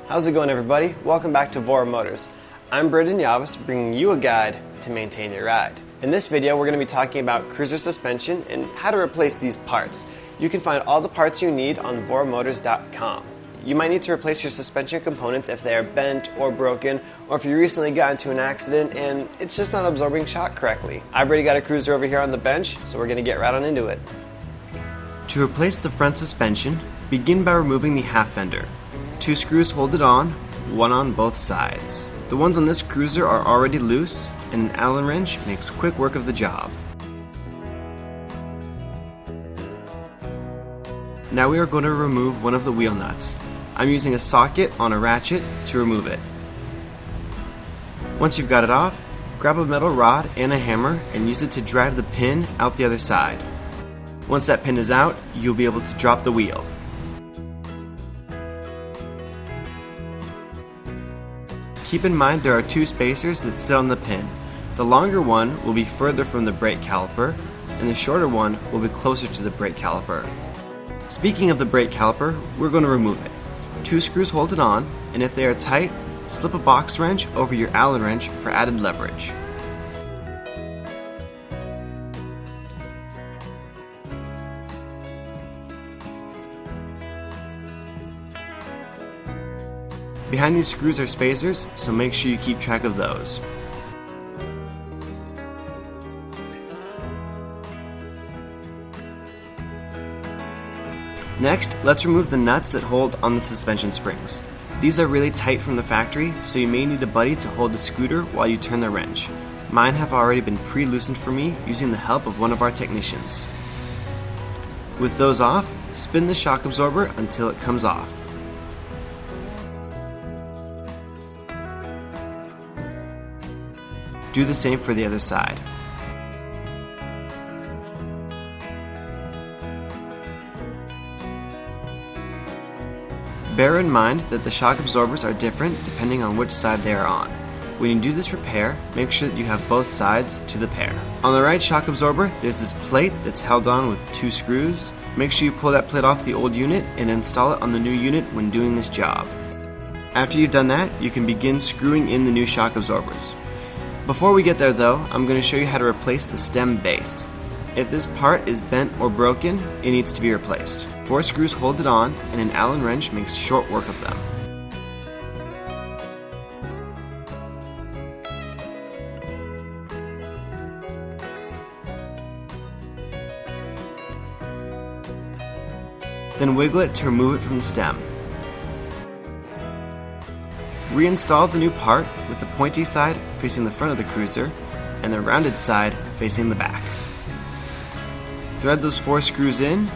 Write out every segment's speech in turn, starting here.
How's it going, everybody? Welcome back to Your Motors. I'm Brendan Yavis, bringing you a guide to maintain your ride. In this video, we're going to be talking about cruiser suspension and how to replace these parts. You can find all the parts you need on vormotors.com. You might need to replace your suspension components if they are bent or broken, or if you recently got into an accident and it's just not absorbing shock correctly. I've already got a cruiser over here on the bench, so we're going to get right on into it. To replace the front suspension, begin by removing the half fender. 2 screws hold it on, one on both sides. The ones on this cruiser are already loose, and an Allen wrench makes quick work of the job. Now we are going to remove one of the wheel nuts. I'm using a socket on a ratchet to remove it. Once you've got it off, grab a metal rod and a hammer and use it to drive the pin out the other side. Once that pin is out, you'll be able to drop the wheel. Keep in mind there are 2 spacers that sit on the pin. The longer one will be further from the brake caliper, and the shorter one will be closer to the brake caliper. Speaking of the brake caliper, we're going to remove it. 2 screws hold it on, and if they are tight, slip a box wrench over your Allen wrench for added leverage. Behind these screws are spacers, so make sure you keep track of those. Next, let's remove the nuts that hold on the suspension springs. These are really tight from the factory, so you may need a buddy to hold the scooter while you turn the wrench. Mine have already been pre-loosened for me using the help of one of our technicians. With those off, spin the shock absorber until it comes off. Do the same for the other side. Bear in mind that the shock absorbers are different depending on which side they are on. When you do this repair, make sure that you have both sides to the pair. On the right shock absorber, there's this plate that's held on with 2 screws. Make sure you pull that plate off the old unit and install it on the new unit when doing this job. After you've done that, you can begin screwing in the new shock absorbers. Before we get there though, I'm going to show you how to replace the stem base. If this part is bent or broken, it needs to be replaced. 4 screws hold it on, and an Allen wrench makes short work of them. Then wiggle it to remove it from the stem. Reinstall the new part with the pointy side facing the front of the cruiser and the rounded side facing the back. Thread those 4 screws in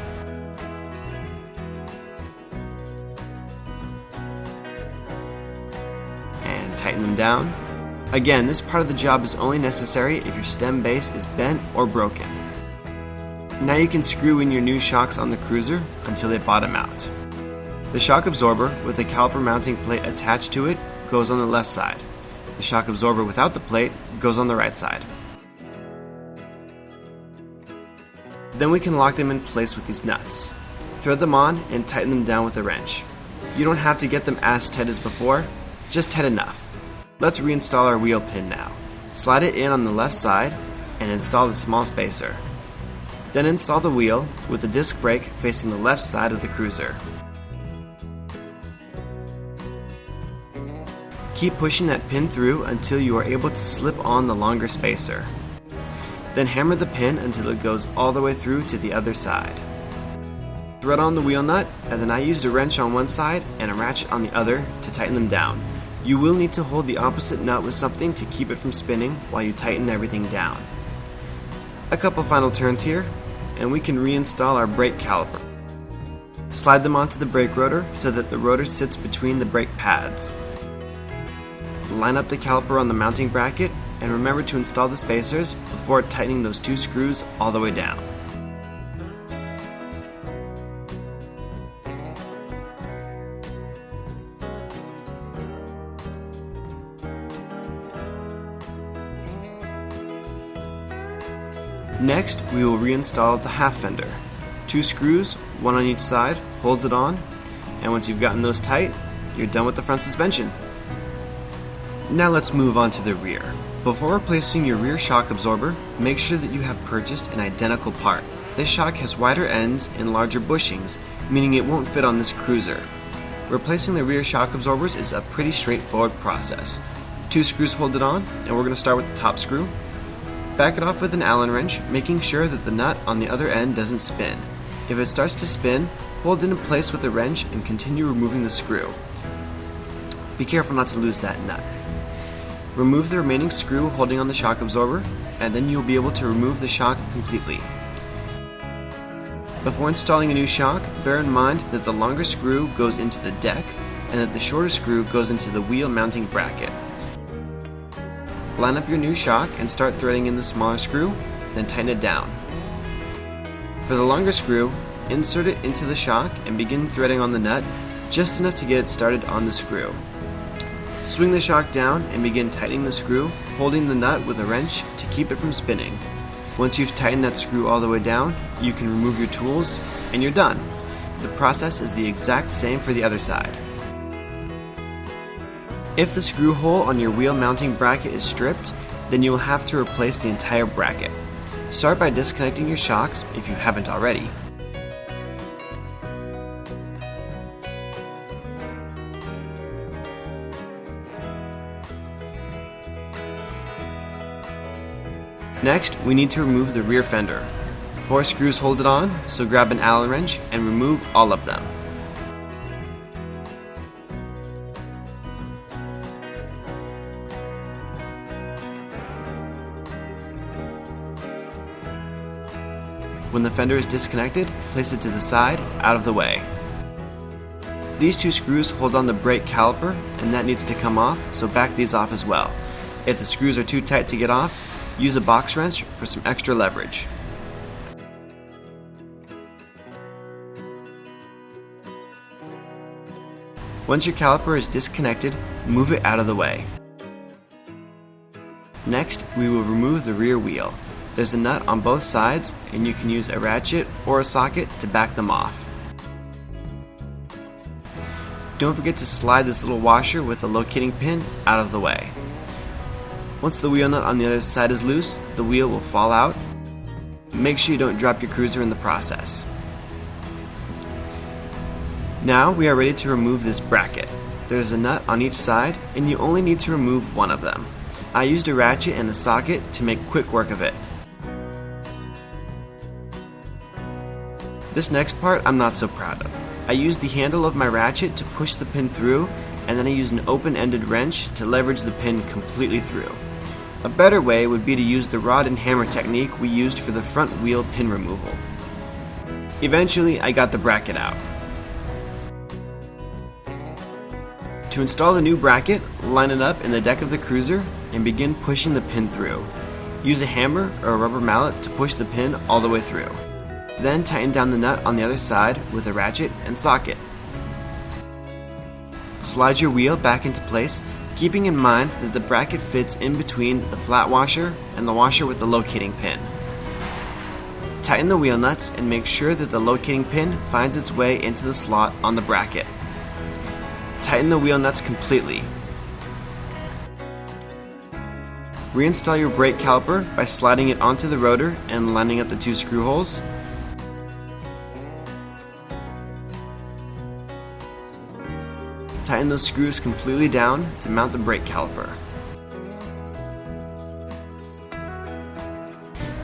and tighten them down. Again, this part of the job is only necessary if your stem base is bent or broken. Now you can screw in your new shocks on the cruiser until they bottom out. The shock absorber with the caliper mounting plate attached to it goes on the left side. The shock absorber without the plate goes on the right side. Then we can lock them in place with these nuts. Thread them on and tighten them down with a wrench. You don't have to get them as tight as before, just tight enough. Let's reinstall our wheel pin now. Slide it in on the left side and install the small spacer. Then install the wheel with the disc brake facing the left side of the cruiser. Keep pushing that pin through until you are able to slip on the longer spacer. Then hammer the pin until it goes all the way through to the other side. Thread on the wheel nut, and then I used a wrench on one side and a ratchet on the other to tighten them down. You will need to hold the opposite nut with something to keep it from spinning while you tighten everything down. A couple final turns here, and we can reinstall our brake caliper. Slide them onto the brake rotor so that the rotor sits between the brake pads. Line up the caliper on the mounting bracket, and remember to install the spacers before tightening those 2 screws all the way down. Next, we will reinstall the half fender. 2 screws, one on each side, holds it on, and once you've gotten those tight, you're done with the front suspension. Now let's move on to the rear. Before replacing your rear shock absorber, make sure that you have purchased an identical part. This shock has wider ends and larger bushings, meaning it won't fit on this cruiser. Replacing the rear shock absorbers is a pretty straightforward process. 2 screws hold it on, and we're going to start with the top screw. Back it off with an Allen wrench, making sure that the nut on the other end doesn't spin. If it starts to spin, hold it in place with a wrench and continue removing the screw. Be careful not to lose that nut. Remove the remaining screw holding on the shock absorber, and then you'll be able to remove the shock completely. Before installing a new shock, bear in mind that the longer screw goes into the deck and that the shorter screw goes into the wheel mounting bracket. Line up your new shock and start threading in the smaller screw, then tighten it down. For the longer screw, insert it into the shock and begin threading on the nut just enough to get it started on the screw. Swing the shock down and begin tightening the screw, holding the nut with a wrench to keep it from spinning. Once you've tightened that screw all the way down, you can remove your tools and you're done. The process is the exact same for the other side. If the screw hole on your wheel mounting bracket is stripped, then you will have to replace the entire bracket. Start by disconnecting your shocks if you haven't already. Next, we need to remove the rear fender. 4 screws hold it on, so grab an Allen wrench and remove all of them. When the fender is disconnected, place it to the side, out of the way. These 2 screws hold on the brake caliper, and that needs to come off, so back these off as well. If the screws are too tight to get off, use a box wrench for some extra leverage. Once your caliper is disconnected, move it out of the way. Next, we will remove the rear wheel. There's a nut on both sides, and you can use a ratchet or a socket to back them off. Don't forget to slide this little washer with the locating pin out of the way. Once the wheel nut on the other side is loose, the wheel will fall out. Make sure you don't drop your cruiser in the process. Now we are ready to remove this bracket. There's a nut on each side, and you only need to remove one of them. I used a ratchet and a socket to make quick work of it. This next part I'm not so proud of. I used the handle of my ratchet to push the pin through, and then I used an open-ended wrench to leverage the pin completely through. A better way would be to use the rod and hammer technique we used for the front wheel pin removal. Eventually, I got the bracket out. To install the new bracket, line it up in the deck of the cruiser and begin pushing the pin through. Use a hammer or a rubber mallet to push the pin all the way through. Then tighten down the nut on the other side with a ratchet and socket. Slide your wheel back into place, keeping in mind that the bracket fits in between the flat washer and the washer with the locating pin. Tighten the wheel nuts and make sure that the locating pin finds its way into the slot on the bracket. Tighten the wheel nuts completely. Reinstall your brake caliper by sliding it onto the rotor and lining up the 2 screw holes. Tighten those screws completely down to mount the brake caliper.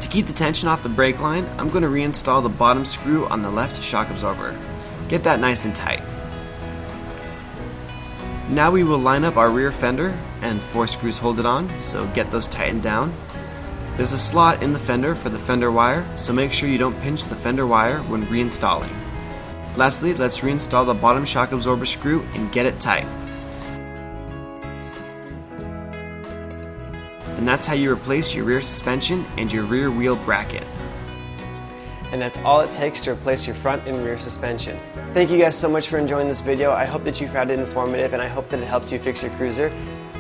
To keep the tension off the brake line, I'm going to reinstall the bottom screw on the left shock absorber. Get that nice and tight. Now we will line up our rear fender, and 4 screws hold it on, so get those tightened down. There's a slot in the fender for the fender wire, so make sure you don't pinch the fender wire when reinstalling. Lastly, let's reinstall the bottom shock absorber screw and get it tight. And that's how you replace your rear suspension and your rear wheel bracket. And that's all it takes to replace your front and rear suspension. Thank you guys so much for enjoying this video. I hope that you found it informative, and I hope that it helps you fix your cruiser.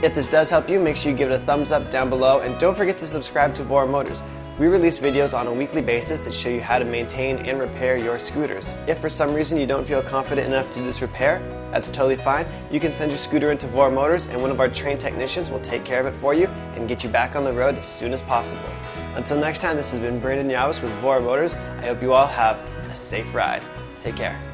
If this does help you, make sure you give it a thumbs up down below, and don't forget to subscribe to Vora Motors. We release videos on a weekly basis that show you how to maintain and repair your scooters. If for some reason you don't feel confident enough to do this repair, That's totally fine. You can send your scooter into Vora Motors and one of our trained technicians will take care of it for you and get you back on the road as soon as possible. Until next time, this has been Brandon Yawas with Vora Motors. I hope you all have a safe ride. Take care.